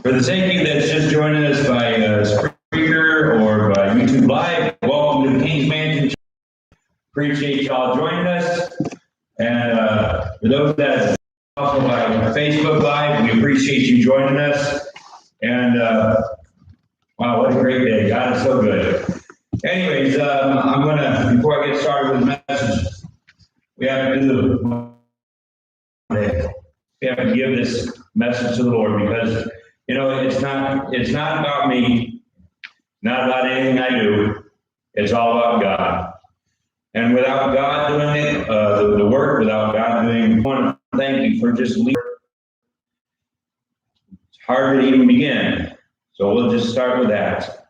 For the sake of you that's just joining us by Spreaker or by YouTube Live, welcome to King's Mansion. Appreciate y'all joining us. And for those that also by Facebook Live, we appreciate you joining us. And wow, what a great day. God is so good. Anyways, I'm gonna, before I get started with the message, we have to do we have to give this message to the Lord, because you know it's not about me, not about anything I do. It's all about God. And without God doing it, the work, without God doing, I want to thank you for just leading. It's hard to even begin. So we'll just start with that.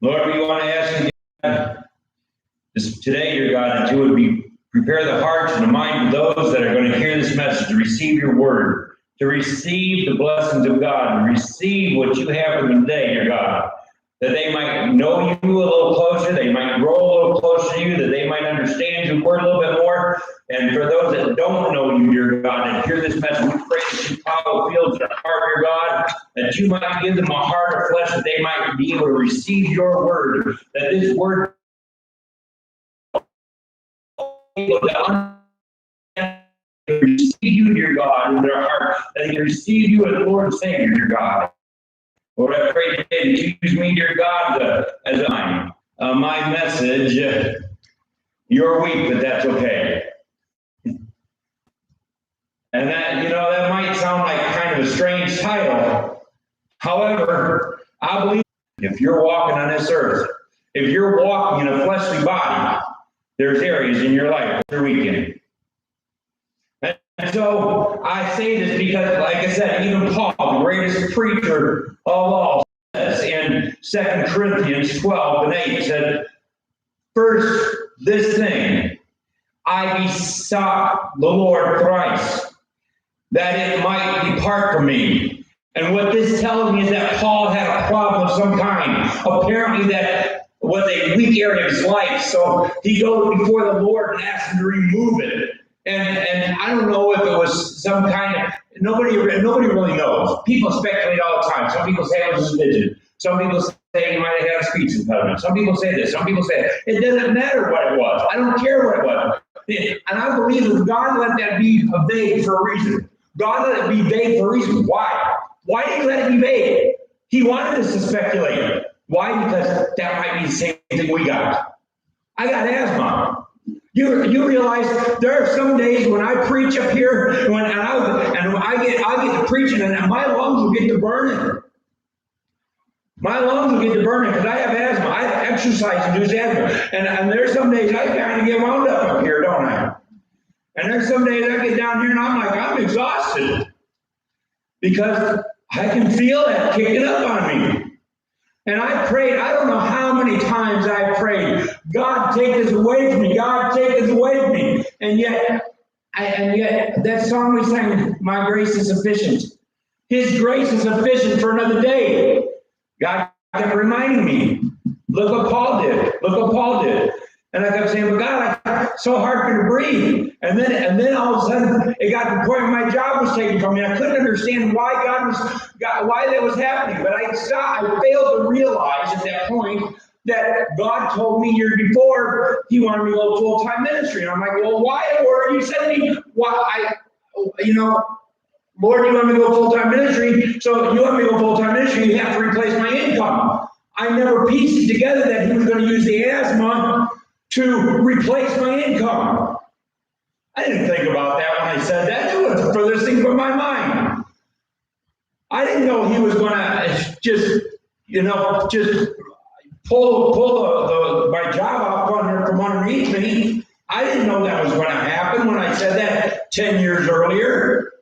Lord, we want to ask you this today, dear God, that you would prepare the hearts and the mind of those that are going to hear this message to receive your word, to receive the blessings of God, to receive what you have for them today, dear God, that they might know you a little closer, they might grow a little closer to you, that they might understand your word a little bit more. And for those that don't know you, dear God, and hear this message, we pray that you plow fields in their heart, dear God, that you might give them a heart of flesh, that they might be able to receive your word, that this word receive you, dear God, in their heart, that they can receive you as Lord and Savior, dear God. Lord, I pray today that you use me, dear God, as my message. You're weak, but that's okay. And that, you know, that might sound like kind of a strange title. However, I believe if you're walking on this earth, if you're walking in a fleshly body, there's areas in your life that are weakening. And so I say this because, like I said, even Paul, the greatest preacher of all, says in 2 Corinthians 12 and 8, said, "First, this thing, I besought the Lord thrice, that it might depart from me." And what this tells me is that Paul had a problem of some kind. Apparently that was a weak area of his life. So he goes before the Lord and asks him to remove it. And I don't know if it was some kind of, nobody really knows. People speculate all the time. Some people say it was a vision. Some people say he might have had a speech impediment. Some people say this. Some people say that. It doesn't matter what it was. I don't care what it was. And I believe that God let that be vague for a reason. God let it be vague for a reason. Why? Why did he let it be vague? He wanted us to speculate. Why? Because that might be the same thing we got. I got asthma. You realize there are some days when I preach up here, and I get to preaching, and my lungs will get to burning. My lungs will get to burning because I have asthma. I exercise induced asthma, and there's some days I kind of get wound up here, don't I? And there's some days I get down here and I'm exhausted because I can feel that kicking up on me. And I prayed, I don't know how many times I prayed, God, take this away from me. God, take this away from me. And yet that song we sang, my grace is sufficient. His grace is sufficient for another day. God kept reminding me, look what Paul did. Look what Paul did. And I kept saying, but God, it's so hard for me to breathe. And then all of a sudden, it got to the point where my job was taken from me. I couldn't understand why why that was happening. But I failed to realize at that point that God told me years before He wanted me to go full-time ministry. And I'm like, well, why, Lord? You said to me, why? Lord, you want me to go full-time ministry? So you want me to go full-time ministry? You have to replace my income. I never pieced it together that He was going to use the asthma to replace my income. I didn't think about that when I said that. It was the furthest thing from my mind. I didn't know He was going to just pull my job out from underneath me. I didn't know that was going to happen when I said that 10 years earlier.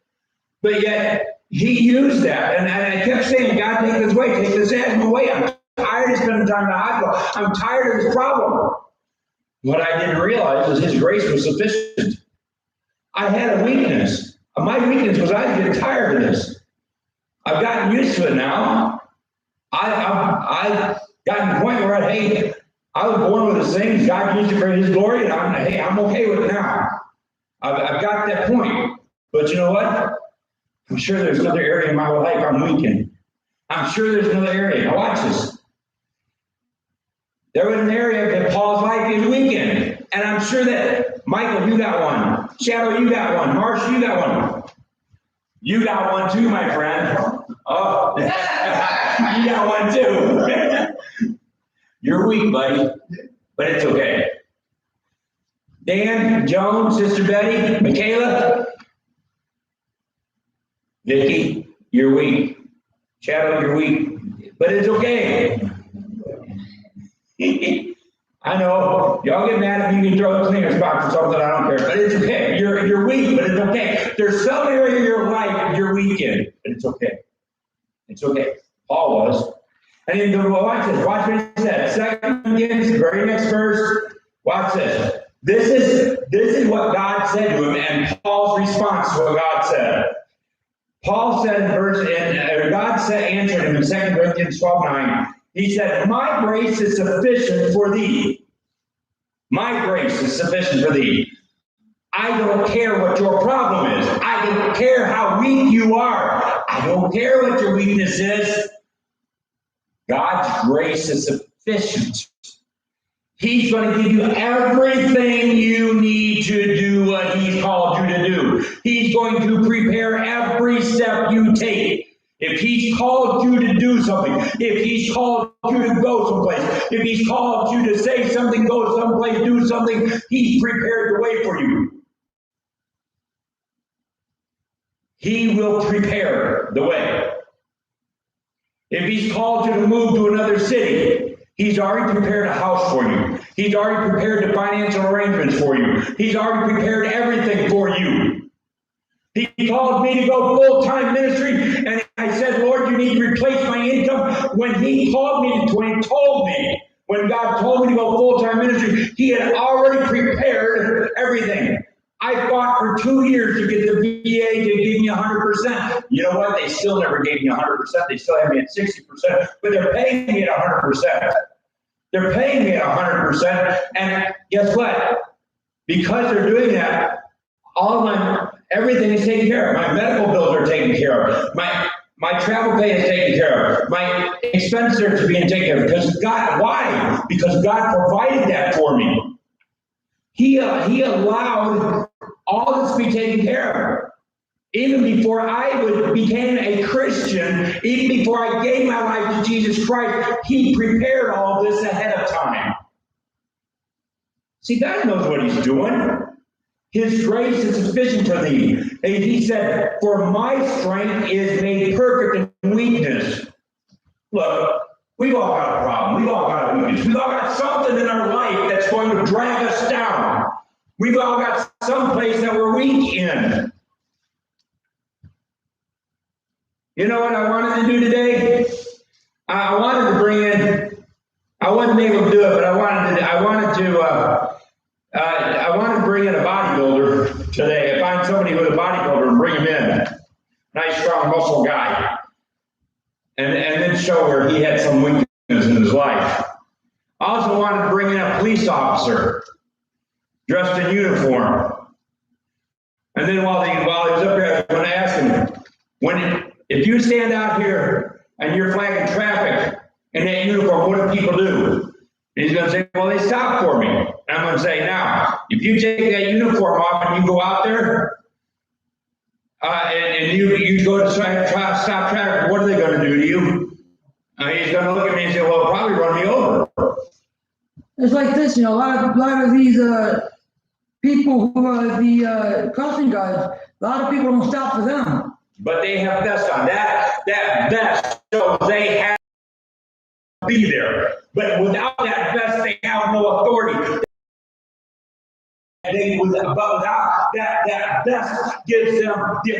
But yet He used that, and I kept saying, God, take this away, take this asthma away. I'm tired of spending time in the hospital. I'm tired of this problem. What I didn't realize was His grace was sufficient. I had a weakness. My weakness was I was getting tired of this. I've gotten used to it now. I've gotten to the point where, hey, I was born with this thing. God used it for His glory, and I'm okay with it now. I've got that point. But you know what? I'm sure there's another area in my life I'm weak in. I'm sure there's another area. Now watch this. There was an area of Paul's life is weakened. And I'm sure that, Michael, you got one. Shadow, you got one. Marsh, you got one. You got one too, my friend. Oh, you got one too. You're weak, buddy, but it's okay. Dan, Joan, Sister Betty, Michaela, Vicky, you're weak. Shadow, you're weak, but it's okay. I know, y'all get mad if you can throw a cleaner's box or something, I don't care, but it's okay. You're weak, but it's okay. There's some area of your life you're weak in, but it's okay. It's okay. Paul was. And then watch this. Watch what he said. 2 Corinthians, very next verse. Watch this. This is what God said to him, and Paul's response to what God said. Paul said God answered him in 2 Corinthians 12:9. He said, my grace is sufficient for thee. My grace is sufficient for thee. I don't care what your problem is. I don't care how weak you are. I don't care what your weakness is. God's grace is sufficient. He's going to give you everything you need to do what He's called you to do. He's going to prepare every step you take. If He's called you to do something, if He's called you to go someplace, if He's called you to say something, go someplace, do something, He's prepared the way for you. He will prepare the way. If He's called you to move to another city, He's already prepared a house for you. He's already prepared the financial arrangements for you. He's already prepared everything for you. He called me to go full-time ministry, and I said, Lord, you need to replace my income. When God told me to go full-time ministry, He had already prepared everything. I fought for 2 years to get the VA to give me 100%. You know what? They still never gave me 100%. They still have me at 60%, but they're paying me at 100%. They're paying me at 100%. And guess what? Because they're doing that, everything is taken care of. My medical bills are taken care of. My travel pay is taken care of. My expenses are being taken care of. Because God, why? Because God provided that for me. He allowed all this to be taken care of. Even before I became a Christian, even before I gave my life to Jesus Christ, He prepared all this ahead of time. See, God knows what He's doing. His grace is sufficient for thee. And He said, for my strength is made perfect in weakness. Look, we've all got a problem. We've all got a weakness. We've all got something in our life that's going to drag us down. We've all got some place that we're weak in. You know what I wanted to do today? I wanted to bring in, I wasn't able to do it, but I wanted to bring in a bodybuilder today. Find somebody who's a bodybuilder and bring him in. Nice, strong, muscle guy. And then show where he had some weakness in his life. I also wanted to bring in a police officer dressed in uniform. And then while he was up here, I was going to ask him, if you stand out here and you're flagging traffic in that uniform, what do people do? And he's going to say, well, they stop for me. And I'm going to say, now, if you take that uniform off and you go out there, and you go to stop traffic, what are they going to do to you? He's going to look at me and say, well, probably run me over. It's like this, a lot of these people who are the crossing guards, a lot of people don't stop for them. But they have vests on. That vest shows they have to be there. But without that vest, they have no authority. But without that vest gives them the